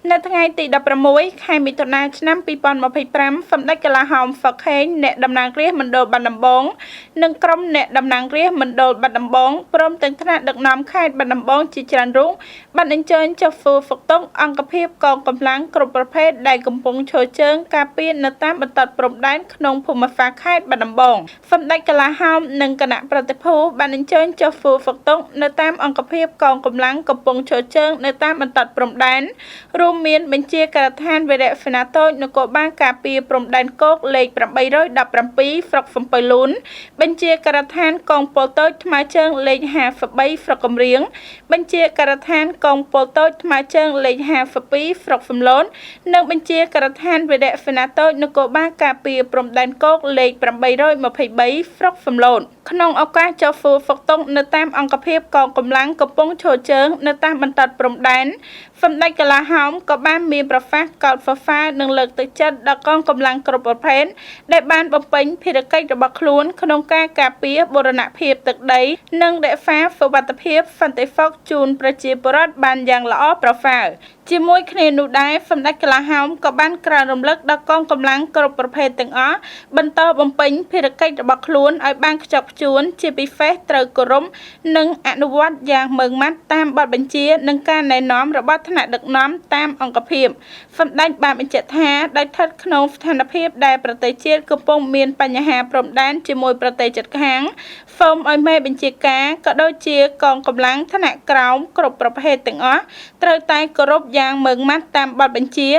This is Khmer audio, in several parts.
នៅថ្ងៃទី16ខែមិថុនាឆ្នាំ2025សម្ដេចកលាហោម ហ្វឹក ហេង អ្នកតំណាងរាស្ត្រមណ្ឌលបាត់ដំបងនិងក្រុមអ្នកតំណាងរាស្ត្រមណ្ឌលបាត់ដំបងព្រមទាំងថ្នាក់ដឹកនាំខេត្តបាត់ដំបងជាច្រើនរូបបានអញ្ជើញចុះធ្វើហ្វឹកតុកអង្គភាពកងកម្លាំងគ្រប់ប្រភេទដែលកំពុងឈរជើងការពារនៅតាមបន្ទាត់ព្រំដែនក្នុងភូមិសាស្ត្រខេត្តបាត់ដំបងសម្ដេចកលាហោមនិងគណៈប្រតិភូបានអញ្ជើញចុះធ្វើហ្វឹកតុកនៅតាមអង្គភាពកងកម្លាំងកំពុងឈរជើងនៅតាមបន្ទាត់ព្រំដែនរួមមានបញ្ជាការដ្ឋានវីរៈសេនាតូចនគរបាលការពារព្រំដែនគោកលេខ817ស្រុកសំពៅលូនបញ្ជាការដ្ឋានកងពលតូចថ្មើរជើងលេខ53ស្រុកកំរៀងបញ្ជាការដ្ឋានកងពលតូចថ្មើរជើងលេខ52ស្រុកសំឡូននិងបញ្ជាការដ្ឋានវីរៈសេនាតូចនគរបាលការពារព្រំដែនគោកលេខ823ស្រុកសំឡូនក្នុងឱកាសចុះធ្វើហ្វឹកតុកនៅតាមអង្គភាពកងកម្លាំងកំពុងឈរជើងនៅតាមបន្ទាត់ព្រំដែនសម្ដេចកលាហោមក៏បានមានប្រសាសន៍កោតសរសើរនិងលើកទឹកចិត្តដល់កងកម្លាំងគ្រប់ប្រភេទដែលបានបំពេញភារកិច្ចរបស់ខ្លួនក្នុងការការពារបូរណភាពទឹកដីនិងរក្សាសុវត្ថិភាពសន្តិសុខជូនប្រជាពលរដ្ឋបានយ៉ាងល្អប្រសើរជាមួយគ្នានោះដែរសម្ដេចកលាហោមក៏បានក្រើនរំលឹកដល់កងកម្លាំងគ្រប់ប្រភេទទាំងអស់បន្តបំពេញភារកិច្ចរបស់ខ្លួនឲ្យបានខ្ជាប់ខ្ជួនជាពិសេសត្រូវគោរពនិងអនុវត្តយ៉ាងម៉ឺងម៉ាត់តាមបទបញ្ជានិងការណែនាំរបស់ថ្នាក់ដឹកនាំតាមអង្គភាពសម្ដេចបានបញ្ជាក់ថាដោយស្ថិតក្នុងស្ថានភាពដែលប្រទេសជាតិកំពុងមានបញ្ហាព្រំដែនជាមួយប្រទេសជិតខាងសូមឲ្យមេបញ្ជាការក៏ដូចជាកងកម្លាំងថ្នាក់ក្រោមគ្រប់ប្រភេទទាំងអស់ត្រូវតែគោរពយ៉ាងម៉ឺងម៉ាត់តាមបទបញ្ជា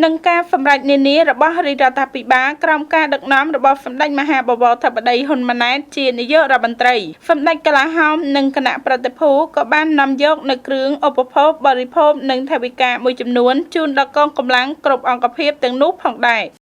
និងការសម្រេចនានារបស់រាជរដ្ឋាភិបាលក្រោមការដឹកនាំរបស់សម្ដេចមហាបវរធិបតីហ៊ុនម៉ាណែតជានាយករដ្ឋមន្ត្រីសម្ដេចកលាហោមនិងគណៈប្រតិភូក៏បាននាំយកនៅគ្រឿងឧបភោគបរិភោគនិងថវិកាមួយចំនួនជូនដល់កងកម្លាំងគ្រប់អង្គភាពទាំងនោះផងដែរ